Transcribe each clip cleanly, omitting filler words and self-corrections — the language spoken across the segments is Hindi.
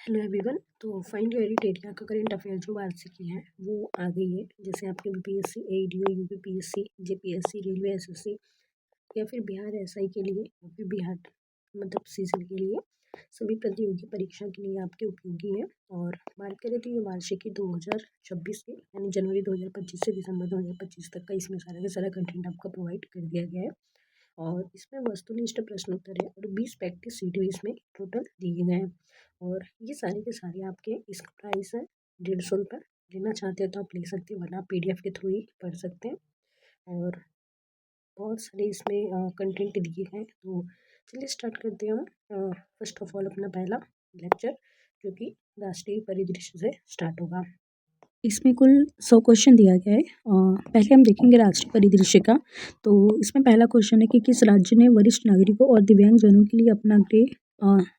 Hello everyone. तो फाइंड योर एडिट एरिया का करंट अफेयर जो वार्षिकी है वो आ गई है। जैसे आपके BPSC, ADO, UPPSC, JPSC, railway SSC या फिर बिहार एसआई के लिए या फिर बिहार मतलब सीजीएल के लिए सभी प्रतियोगी परीक्षा के लिए आपके उपयोगी है। और बात करें तो ये वार्षिकी 2026 की यानी जनवरी 2025 से दिसंबर 2025 तक का इसमें सारा का सारा कंटेंट आपका प्रोवाइड कर दिया गया है। और इसमें वस्तुनिष्ठ प्रश्न उत्तर है और 20 प्रैक्टिस सीट भी इसमें टोटल दिए गए हैं। और ये सारे के सारे आपके इसका प्राइस है 150 रुपये। लेना चाहते हैं तो आप ले सकते हैं, वरना आप PDF के थ्रू ही पढ़ सकते हैं। और बहुत सारे इसमें कंटेंट दिए हैं। तो चलिए स्टार्ट करते हैं हम। फर्स्ट ऑफ ऑल अपना पहला लेक्चर जो कि राष्ट्रीय परिदृश्य से स्टार्ट होगा। इसमें कुल 100 क्वेश्चन दिया गया है। पहले हम देखेंगे राष्ट्रीय परिदृश्य का। तो इसमें पहला क्वेश्चन है कि किस राज्य ने वरिष्ठ नागरिकों और दिव्यांगजनों के लिए अपना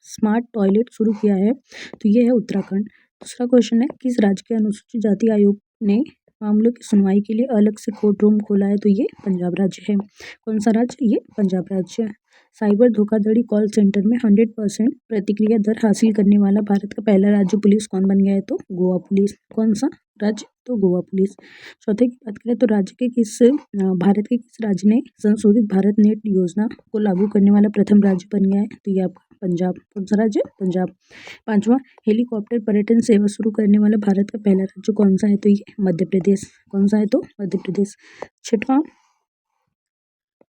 स्मार्ट टॉयलेट शुरू किया है? तो ये है उत्तराखंड। दूसरा क्वेश्चन है किस राज्य के अनुसूचित जाति आयोग ने मामलों की सुनवाई के लिए अलग से कोर्ट रूम खोला है? तो ये पंजाब राज्य है। कौन सा राज्य? ये पंजाब राज्य है। साइबर धोखाधड़ी कॉल सेंटर में 100% प्रतिक्रिया दर हासिल करने वाला भारत का पहला राज्य पुलिस कौन बन गया है? तो गोवा पुलिस। कौन सा राज्य? तो गोवा पुलिस। चौथे की बात करें तो भारत के किस राज्य ने संशोधित भारत नेट योजना को लागू करने वाला प्रथम राज्य बन गया है? तो ये आपका पंजाब। कौन सा राज्य? पंजाब। पांचवा, हेलीकॉप्टर पर्यटन सेवा शुरू करने वाला भारत का पहला राज्य कौन सा है? तो ये मध्य प्रदेश। कौन सा है? तो मध्य प्रदेश। छठवां,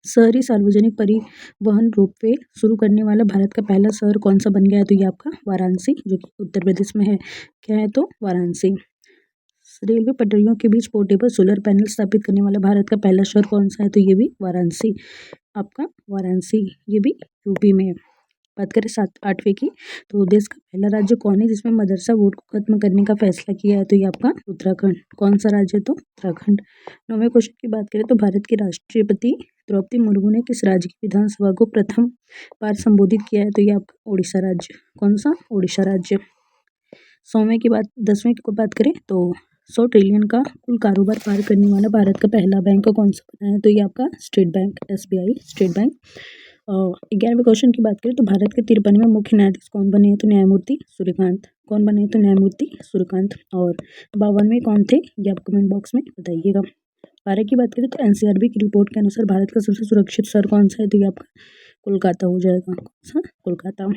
शहरी सार्वजनिक परिवहन रोपवे शुरू करने वाला भारत का पहला शहर कौन सा बन गया है? तो ये आपका वाराणसी, जो कि उत्तर प्रदेश में है। क्या है? तो वाराणसी। रेलवे पटरियों के बीच पोर्टेबल सोलर पैनल स्थापित करने वाला भारत का पहला शहर कौन सा है? तो ये भी वाराणसी, आपका वाराणसी, ये भी यूपी में है। बात करें 7-8वें की, तो देश का पहला राज्य कौन है जिसमें मदरसा बोर्ड को खत्म करने का फैसला किया है? तो ये आपका उत्तराखंड। कौन सा राज्य है? तो उत्तराखंड। 9वें क्वेश्चन की बात करें तो भारत की राष्ट्रपति द्रौपदी मुर्मू ने किस राज्य की विधानसभा को प्रथम बार संबोधित किया है? तो ये आपका उड़ीसा राज्य। कौन सा? उड़ीसा राज्य। 10वें की बात करें तो 100 ट्रिलियन का कुल कारोबार पार करने वाला भारत का पहला बैंक कौन सा बना है? तो ये आपका State Bank, SBI State Bank. 11वें क्वेश्चन की बात करें तो भारत के 53वें मुख्य न्यायाधीश कौन बने हैं? तो न्यायमूर्ति सूर्यकांत। कौन बने हैं? तो न्यायमूर्ति सूर्यकांत। और 52वें कौन थे? ये आप कमेंट बॉक्स में बताइएगा। 12 की बात करें तो NCRB की रिपोर्ट के अनुसार भारत का सबसे सुरक्षित शहर कौन सा है? तो ये आपका कोलकाता हो जाएगा। कौन सा? कोलकाता।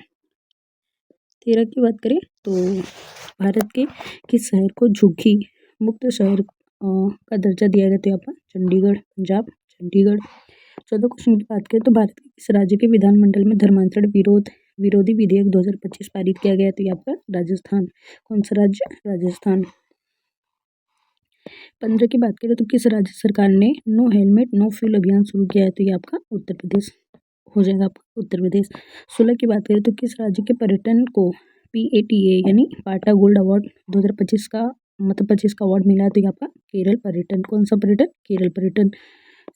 13 की बात करें तो भारत के किस शहर को झुग्गी मुक्त शहर का दर्जा दिया गया? तो आपका चंडीगढ़, पंजाब, चंडीगढ़। 14 क्वेश्चन की बात करें तो भारत के किस राज्य के विधानमंडल में धर्मांतरण विरोधी विधेयक 2025 पारित किया गया? तो ये आपका राजस्थान। कौन सा राज्य? राजस्थान। 15 की बात करें तो किस राज्य सरकार ने नो हेलमेट नो फ्यूल अभियान शुरू किया है? तो ये आपका उत्तर प्रदेश हो जाएगा, आपका उत्तर प्रदेश। 16 की बात करें तो किस राज्य के पर्यटन को PATA यानी पाटा गोल्ड अवार्ड 2025 का 25 का अवार्ड मिला है? तो ये आपका केरल पर्यटन। कौन सा पर्यटन? केरल पर्यटन।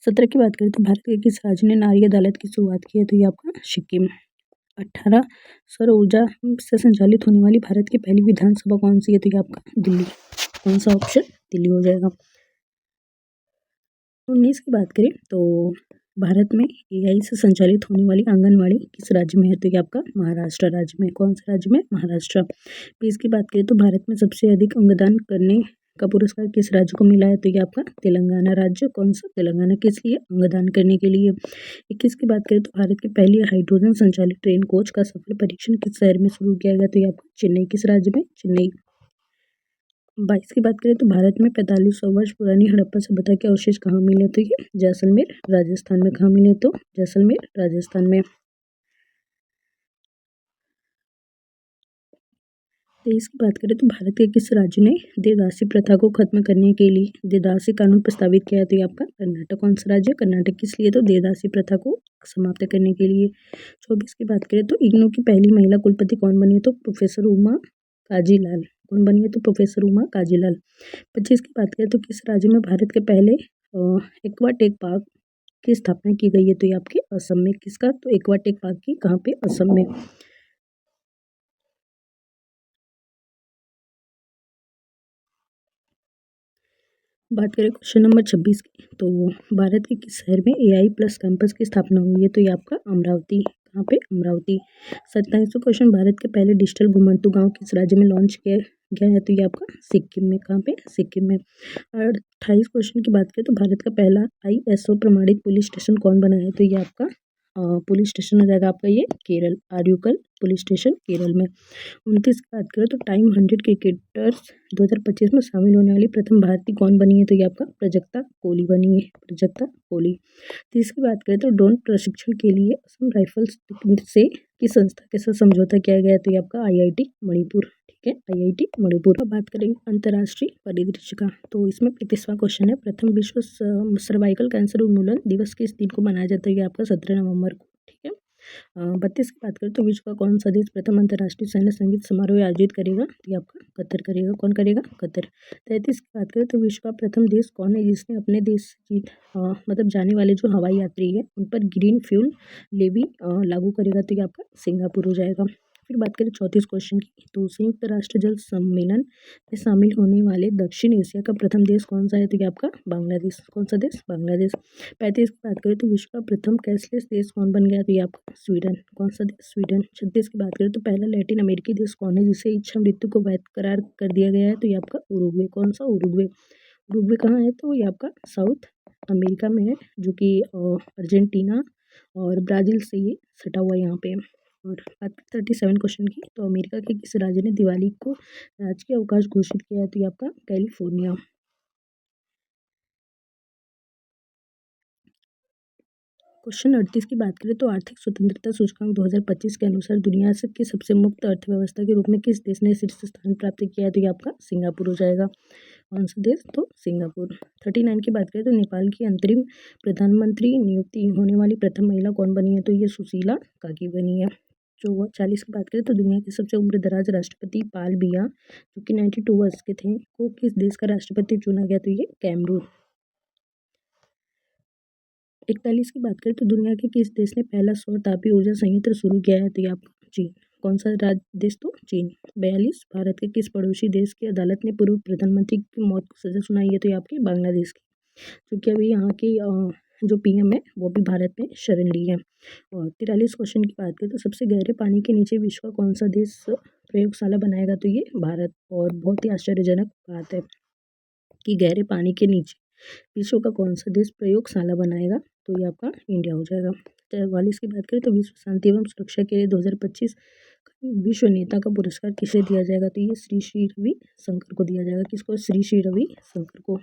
17 की बात करें तो भारत के किस राज्य ने नारी अदालत की शुरुआत की है? तो ये आपका सिक्किम। 18, सौर ऊर्जा से संचालित होने वाली भारत की पहली विधानसभा कौन सी है? तो ये आपका दिल्ली। कौन सा ऑप्शन? दिल्ली हो जाएगा। 19 की बात करें तो भारत में AI से संचालित होने वाली आंगनवाड़ी किस राज्य में है? तो ये आपका महाराष्ट्र राज्य में। कौन सा राज्य में? महाराष्ट्र। 20 की बात करें तो भारत में सबसे अधिक अंगदान करने का पुरस्कार किस राज्य को मिला है? तो ये आपका तेलंगाना राज्य। कौन सा? तेलंगाना। किस लिए? अंगदान करने के लिए। 21 की बात करें तो भारत की पहली हाइड्रोजन संचालित ट्रेन कोच का सफल परीक्षण किस शहर में शुरू किया गया? तो ये आपका चेन्नई। किस राज्य में? चेन्नई। 22 की बात करें तो भारत में 4500 वर्ष पुरानी हड़प्पा सभ्यता के अवशेष कहाँ मिले? तो ये जैसलमेर राजस्थान में। कहाँ मिले? तो जैसलमेर राजस्थान में। 23 की बात करें तो भारत के किस राज्य ने देवदासी प्रथा को खत्म करने के लिए देवदासी कानून प्रस्तावित किया है? तो ये आपका कर्नाटक। कौन सा राज्य? कर्नाटक। किस लिए? तो देवदासी प्रथा को समाप्त करने के लिए। 24 की बात करें तो इग्नू की पहली महिला कुलपति कौन बनी है? तो प्रोफेसर उमा काजीलाल। कौन बनी है? तो प्रोफेसर उमा काजीलाल। 25 की बात करें तो किस राज्य में भारत के पहले एक्वाटेक पार्क की स्थापना की गई है? तो ये आपके असम में। किसका? तो एक्वाटेक पार्क की। कहाँ पे? असम में। बात करें क्वेश्चन नंबर 26 की, तो भारत के किस शहर में AI प्लस कैंपस की स्थापना हुई है? तो ये आपका अमरावती। कहाँ पे? अमरावती। 27वां क्वेश्चन, भारत के पहले डिजिटल घुमंतू गांव किस राज्य में लॉन्च किया गया है? तो ये आपका सिक्किम में। कहाँ पे? सिक्किम में। और 28 क्वेश्चन की बात करें तो भारत का पहला ISO प्रमाणित पुलिस स्टेशन कौन बना है? तो ये आपका पुलिस स्टेशन हो जाएगा आपका ये केरल, आर्यूकल पुलिस स्टेशन केरल में। 29 की बात करें तो टाइम 100 क्रिकेटर्स 2025 में शामिल होने वाली प्रथम भारतीय कौन बनी है? तो ये आपका प्राजक्ता कोहली बनी है, प्राजक्ता कोहली। 30 की बात करें तो ड्रोन प्रशिक्षण के लिए असम राइफल्स से की संस्था के साथ समझौता किया गया है? तो ये आपका IIT मणिपुर। ठीक है, IIT मणिपुर। अब बात करेंगे अंतर्राष्ट्रीय परिदृश्य का, तो इसमें 35वां क्वेश्चन है, प्रथम विश्व सर्वाइकल कैंसर उन्मूलन दिवस किस दिन को मनाया जाता है? ये आपका 17 नवंबर को। ठीक है। 32 की बात करें तो विश्व का कौन सा देश प्रथम अंतर्राष्ट्रीय सैन्य संगीत समारोह आयोजित करेगा? तो ये आपका कतर करेगा। कौन करेगा? कतर। 33 की बात करें तो विश्व का प्रथम देश कौन है जिसने अपने देश से मतलब जाने वाले जो हवाई यात्री है उन पर ग्रीन फ्यूल लेवी लागू करेगा? तो ये आपका सिंगापुर हो जाएगा। फिर बात करें 34 क्वेश्चन की, तो संयुक्त राष्ट्र जल सम्मेलन में शामिल होने वाले दक्षिण एशिया का प्रथम देश कौन सा है? तो ये आपका बांग्लादेश। कौन सा देश? बांग्लादेश। 35 की बात करें तो विश्व का प्रथम कैशलेस देश कौन बन गया? तो ये आपका स्वीडन। कौन सा देश? स्वीडन। 36 की बात करें तो पहला लैटिन अमेरिकी देश कौन है जिसे इच्छा मृत्यु को वैध करार कर दिया गया है? तो ये आपका उरुग्वे। कौन सा? उरुग्वे। उरुग्वे कहाँ है? तो ये आपका साउथ अमेरिका में है, जो कि अर्जेंटीना और ब्राज़ील से ये सटा हुआ यहाँ पे है। और बात करें 37 क्वेश्चन की, तो अमेरिका के किस राज्य ने दिवाली को राजकीय अवकाश घोषित किया है? तो ये आपका कैलिफोर्निया। क्वेश्चन 38 की बात करें तो आर्थिक स्वतंत्रता सूचकांक 2025 के अनुसार दुनिया से की सबसे मुक्त अर्थव्यवस्था के रूप में किस देश ने शीर्ष स्थान प्राप्त किया है? तो ये आपका सिंगापुर हो जाएगा। कौन सा देश? तो सिंगापुर। 39 की बात करें तो नेपाल की अंतरिम प्रधानमंत्री नियुक्ति होने वाली प्रथम महिला कौन बनी है? तो ये सुशीला काकी बनी है। जो 40 की बात करें तो दुनिया के सबसे उम्रदराज राष्ट्रपति पाल बिया, जो कि 92 वर्ष के थे, को किस देश का राष्ट्रपति चुना गया? तो ये कैमरून। 41 की बात करें तो दुनिया के किस देश ने पहला सौर तापीय ऊर्जा संयंत्र शुरू किया है? तो ये आपका चीन। कौन सा देश? तो चीन। 42, भारत के किस पड़ोसी देश की अदालत ने पूर्व प्रधानमंत्री की मौत को सजा सुनाई है? तो ये आपकी बांग्लादेश की, क्योंकि अभी यहाँ की जो PM है वो भी भारत में शरण ली है। और 43 क्वेश्चन की बात करें तो सबसे गहरे पानी के नीचे विश्व का कौन सा देश प्रयोगशाला बनाएगा? तो ये भारत। और बहुत ही आश्चर्यजनक बात है कि गहरे पानी के नीचे विश्व का कौन सा देश प्रयोगशाला बनाएगा? तो ये आपका इंडिया हो जाएगा। 44 की बात करें तो विश्व शांति एवं सुरक्षा के लिए 2025 विश्व नेता का पुरस्कार किसे दिया जाएगा? तो ये श्री श्री रवि शंकर को दिया जाएगा। किसको? श्री श्री रवि शंकर को।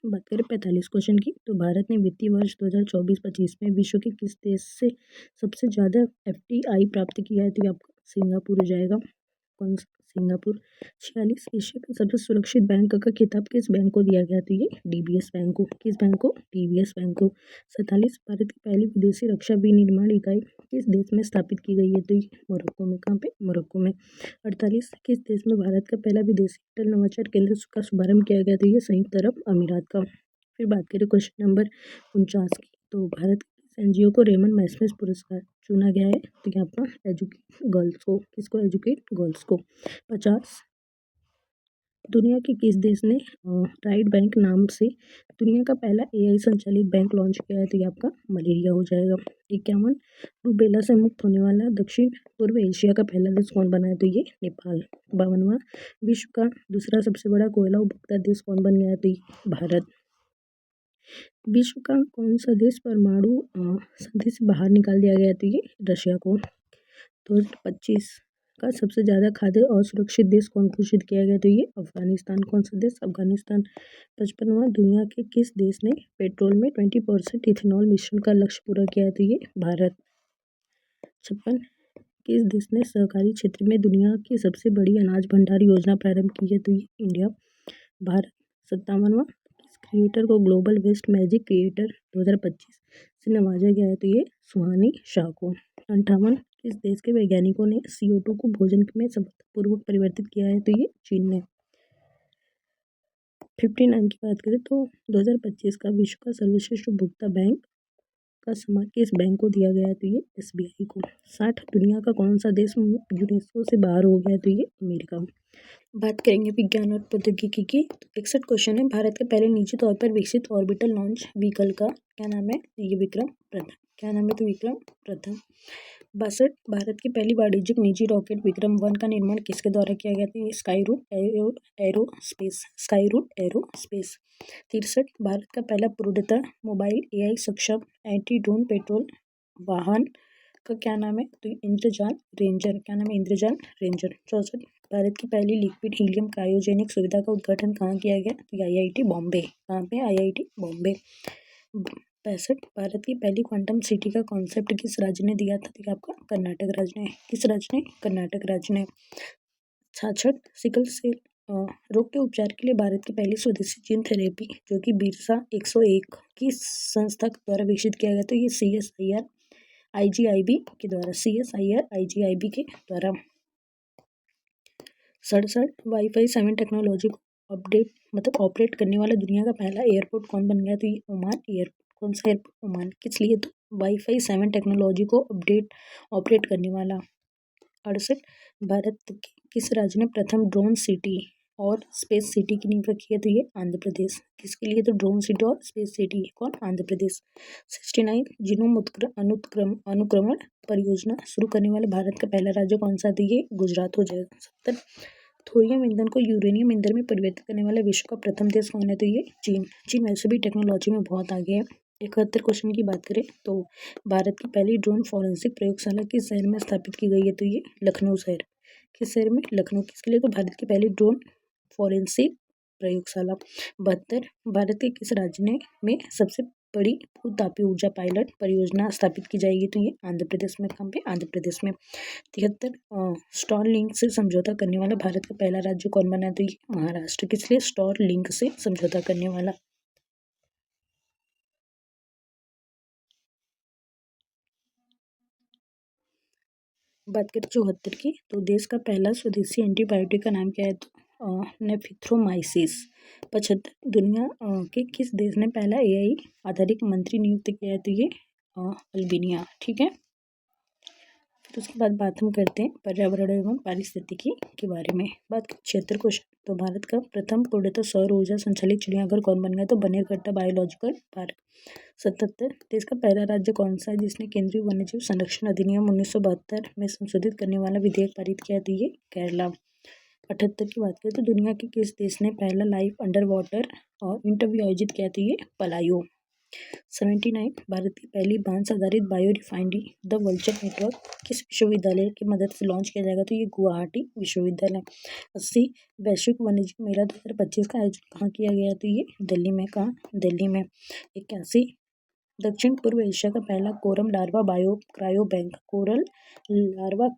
बात करें 45 क्वेश्चन की, तो भारत ने वित्तीय वर्ष 2024-25 में विश्व के किस देश से सबसे ज़्यादा FDI प्राप्त किया है? तो ये आपका सिंगापुर हो जाएगा। कौन सा? सिंगापुर। 46, एशिया का सबसे सुरक्षित बैंक का खिताब किस बैंक को दिया गया? तो ये DBS बैंक को। किस बैंक को? DBS बैंक को। 47, भारत की पहली विदेशी रक्षा विनिर्माण इकाई किस देश में स्थापित की गई है? तो ये मोरक्को में। कहाँ पे? मोरक्को में। 48, किस देश में भारत का पहला विदेशी अटल नवाचार केंद्र का शुभारंभ किया गया? तो ये संयुक्त अरब अमीरात का। फिर बात करें क्वेश्चन नंबर 49 की, तो भारत के NGO को रेमन मैग्सेसे पुरस्कार चुना गया है? तो यहाँ पर एजुकेट गर्ल्स को। किसको? एजुकेट गर्ल्स को। 50, दुनिया के किस देश ने राइट बैंक नाम से दुनिया का पहला AI संचालित बैंक लॉन्च किया है? तो ये आपका मलेरिया हो जाएगा। 51, रूबेला से मुक्त होने वाला दक्षिण पूर्व एशिया का पहला देश कौन बना है? तो ये नेपाल। 52वां, विश्व का दूसरा सबसे बड़ा कोयला उपभोक्ता देश कौन बन गया है? तो ये भारत। विश्व का कौन सा देश परमाणु संधि से बाहर निकाल दिया गया? तो ये रशिया को। 2025 का सबसे ज़्यादा खाद्य असुरक्षित देश कौन घोषित किया गया? तो ये अफगानिस्तान। कौन सा देश? अफगानिस्तान। 55वां, दुनिया के किस देश ने पेट्रोल में 20% इथेनॉल मिश्रण का लक्ष्य पूरा किया है? तो ये भारत। 56, किस देश ने सहकारी क्षेत्र में दुनिया की सबसे बड़ी अनाज भंडार योजना प्रारंभ की है? तो ये इंडिया, भारत। 57वां, किस क्रिएटर को ग्लोबल बेस्ट मैजिक क्रिएटर 2025 से नवाजा गया है? तो ये सुहानी शाह को। 58, किस देश के वैज्ञानिकों ने CO2 को भोजन में सफलतापूर्वक परिवर्तित किया है? तो ये चीन ने। 59 की बात करें तो 2025 का विश्व का सर्वश्रेष्ठ उपभोक्ता बैंक का सम्मान किस बैंक को दिया गया है? तो ये SBI को। 60, दुनिया का कौन सा देश यूनेस्को से बाहर हो गया है? तो ये अमेरिका। बात करेंगे विज्ञान और प्रौद्योगिकी की। तो 61 क्वेश्चन है। भारत के पहले निजी तौर पर विकसित ऑर्बिटल लॉन्च व्हीकल का क्या नाम है? ये विक्रम प्रथम। क्या नाम है? तो विक्रम प्रथम। 62 भारत की पहली वाणिज्यिक निजी रॉकेट विक्रम 1 का निर्माण किसके द्वारा किया गया था? ये Skyroot aerospace. Skyroot aerospace. 63 Bharat का पहला पूर्णतः मोबाइल AI सक्षम एंटी ड्रोन पेट्रोल वाहन का क्या नाम है? तो इंद्रजाल रेंजर। क्या नाम है? इंद्रजाल रेंजर। 64 भारत की पहली लिक्विड हीलियम क्रायोजेनिक सुविधा का उद्घाटन कहाँ किया गया? तो IIT बॉम्बे। कहाँ पे? IIT बॉम्बे। 65 भारत की पहली क्वांटम सिटी का कॉन्सेप्ट किस राज्य ने दिया था? तो आपका कर्नाटक राज्य ने। किस राज्य ने? कर्नाटक राज्य ने। 66 सिकल सेल रोग के उपचार के लिए भारत की पहली स्वदेशी जीन थेरेपी जो कि बिरसा 101 की संस्था द्वारा विकसित किया गया। तो ये CSIR IGIB के द्वारा। CSIR IGIB के द्वारा। 67 वाईफाई 7 टेक्नोलॉजी को ऑपरेट करने वाला दुनिया का पहला एयरपोर्ट कौन बन गया? तो ये ओमान एयरपोर्ट। कौन सा एयरपोर्ट? ओमान। किस लिए? तो वाईफाई 7 टेक्नोलॉजी को ऑपरेट करने वाला। 68 भारत के किस राज्य ने प्रथम ड्रोन सिटी और स्पेस सिटी की नींव रखी है? तो ये आंध्र प्रदेश। किसके लिए? तो ड्रोन सिटी और स्पेस सिटी। कौन? आंध्र प्रदेश। 69 जीनोम अनुक्रमण परियोजना शुरू करने वाले भारत का पहला राज्य कौन सा? तो ये गुजरात हो जाएगा। 70 थोरियम ईंधन को यूरेनियम ईंधन में परिवर्तित करने वाला विश्व का प्रथम देश कौन है? तो ये चीन। चीन वैसे भी टेक्नोलॉजी में बहुत आगे है। 71 क्वेश्चन की बात करें तो भारत की पहली ड्रोन फॉरेंसिक प्रयोगशाला किस शहर में स्थापित की गई है? तो ये लखनऊ शहर। किस शहर में? लखनऊ। किसके लिए? तो भारत की पहली ड्रोन फॉरेंसिक प्रयोगशाला। 72 भारत के किस राज्य में सबसे बड़ी भू-तापीय ऊर्जा पायलट परियोजना स्थापित की जाएगी? तो ये आंध्र प्रदेश में। कहाँ पे? आंध्र प्रदेश में। 73 स्टारलिंक से समझौता करने वाला भारत का पहला राज्य कौन बना? तो ये महाराष्ट्र। किस लिए? स्टारलिंक से समझौता करने वाला। बात करें 74 की तो देश का पहला स्वदेशी एंटीबायोटिक का नाम क्या है? तो नेफिथ्रोमाइसिस। 75 दुनिया के किस देश ने पहला AI आधारित मंत्री नियुक्त किया है? तो ये अल्बानिया। ठीक है। फिर उसके बाद बात हम करते हैं पर्यावरण एवं पारिस्थितिकी के बारे में। बात 76 क्वेश्चन तो भारत का प्रथम पूर्णतः सौर ऊर्जा संचालित चिड़ियाघर कौन बन गया? तो बनेरघट्टा बायोलॉजिकल पार्क। 77 देश का पहला राज्य कौन सा है जिसने केंद्रीय वन्यजीव संरक्षण अधिनियम 1972 में संशोधित करने वाला विधेयक पारित किया? तो ये केरला। 78 की बात करें तो दुनिया के किस देश ने पहला लाइव अंडर वाटर इंटरव्यू आयोजित किया? तो ये पलायू। 79 भारत की पहली बांस आधारित bio refinery the vulture network किस विश्वविद्यालय की मदद से लॉन्च किया जाएगा? तो ये गुवाहाटी विश्वविद्यालय। 80 वैश्विक वन्यजीव मेला 2025 का आयोजन कहाँ किया गया? तो ये दिल्ली में। कहाँ? दिल्ली में। 81 दक्षिण पूर्व एशिया का पहला कोरल लार्वा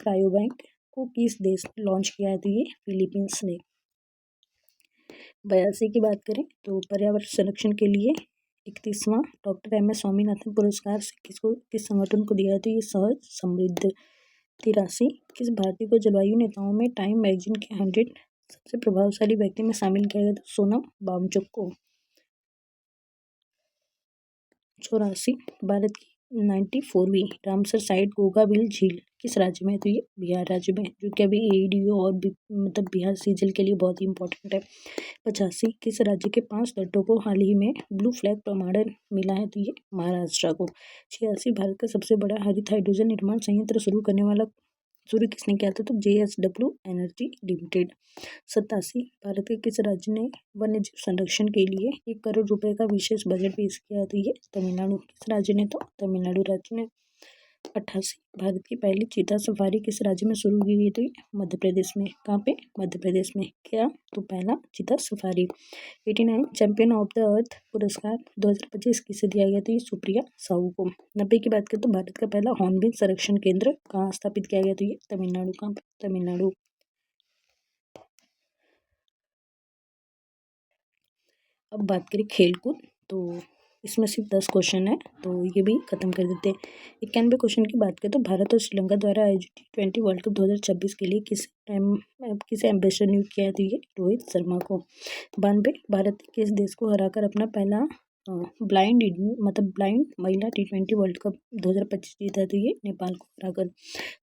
क्रायो बैंक को किस देश ने लॉन्च किया है? तो ये फिलीपींस ने। 82 की बात करें तो पर्यावरण संरक्षण के लिए 31वां डॉक्टर MS स्वामीनाथन पुरस्कार से किस संगठन को दिया है? तो ये सहज समृद्ध। 83 किस भारतीय को जलवायु नेताओं में टाइम मैगजीन के 100 सबसे प्रभावशाली व्यक्ति में शामिल किया गया? तो सोनम वांगचुक को। 84 भारत की 94वीं रामसर साइट गोगाबिल झील किस राज्य में है? तो ये बिहार राज्य में, जो कि अभी ADO और मतलब बिहार सीजल के लिए बहुत ही इंपॉर्टेंट है। 85 किस राज्य के 5 तटों को हाल ही में ब्लू फ्लैग प्रमाणन मिला है? तो ये महाराष्ट्र को। 86 भारत का सबसे बड़ा हरित हाइड्रोजन निर्माण संयंत्र शुरू किसने किया था? तो JSW एनर्जी लिमिटेड। 87 भारत के किस राज्य ने वन्यजीव संरक्षण के लिए 1 करोड़ रुपए का विशेष बजट पेश किया? तो ये तमिलनाडु। किस राज्य ने? तो तमिलनाडु राज्य ने। 88 भारत की पहली चीता सफारी किस राज्य में शुरू की गई? तो ये मध्य प्रदेश में। कहाँ पे? मध्य प्रदेश में। क्या? तो पहला चीता safari. 89 champion of the earth पुरस्कार 2025 किसे दिया गया? तो ये सुप्रिया साहू को। 90 की बात करें तो भारत का पहला हॉर्नबिल संरक्षण केंद्र कहाँ स्थापित किया गया? तो ये तमिलनाडु। कहाँ पे? तमिलनाडु। अब बात करें खेलकूद तो इसमें सिर्फ 10 क्वेश्चन है तो ये भी खत्म कर देते हैं। 91 क्वेश्चन की बात करें तो भारत और श्रीलंका द्वारा आयोजित T20 वर्ल्ड कप 2026 के लिए किसे एम्बेसडर नियुक्त किया है? तो ये रोहित शर्मा को। 92 भारत ने किस देश को हराकर अपना पहला ब्लाइंड ब्लाइंड महिला T20 वर्ल्ड कप 2025 जीता है, तो ये नेपाल को हराकर।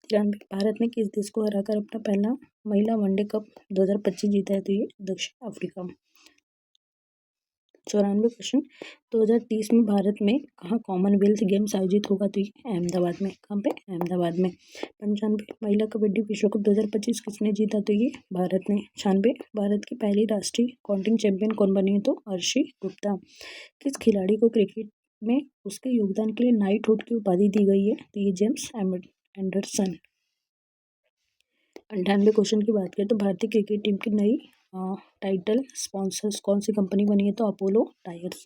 93 भारत ने किस देश को हराकर अपना पहला महिला वनडे कप 2025 जीता है, तो ये दक्षिण अफ्रीका। 94 क्वेश्चन, 2030 में भारत में कहाँ कॉमनवेल्थ गेम्स आयोजित होगा, तो ये अहमदाबाद में। कहाँ पे? अहमदाबाद में। 95 महिला कबड्डी विश्व कप 2025 किसने जीता, तो ये भारत ने। 96 भारत की पहली राष्ट्रीय काउंटिंग चैंपियन कौन बनी है, तो अर्शी गुप्ता। किस खिलाड़ी को क्रिकेट में उसके योगदान के लिए नाइटहुड की उपाधि दी गई है, तो ये जेम्स एंडरसन। 98 क्वेश्चन की बात करें तो भारतीय क्रिकेट टीम की नई टाइटल स्पॉन्सर्स कौन सी कंपनी बनी है, तो अपोलो टायर्स।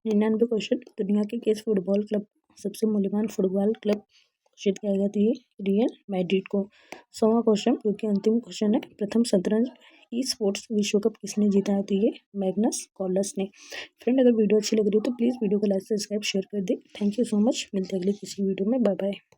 99 क्वेश्चन, दुनिया के किस फुटबॉल क्लब सबसे मूल्यवान फुटबॉल क्लब घोषित किया गया, तो ये रियल मैड्रिड को। 100वां क्वेश्चन जो कि अंतिम क्वेश्चन है, प्रथम शतरंज ई स्पोर्ट्स विश्व कप किसने जीता है, तो ये मैग्नस कार्लस ने। फ्रेंड, अगर वीडियो अच्छी लग रही है तो प्लीज़ वीडियो को लाइक सब्सक्राइब शेयर कर दे। Thank you so much. मिलते हैं अगले किसी वीडियो में। Bye bye.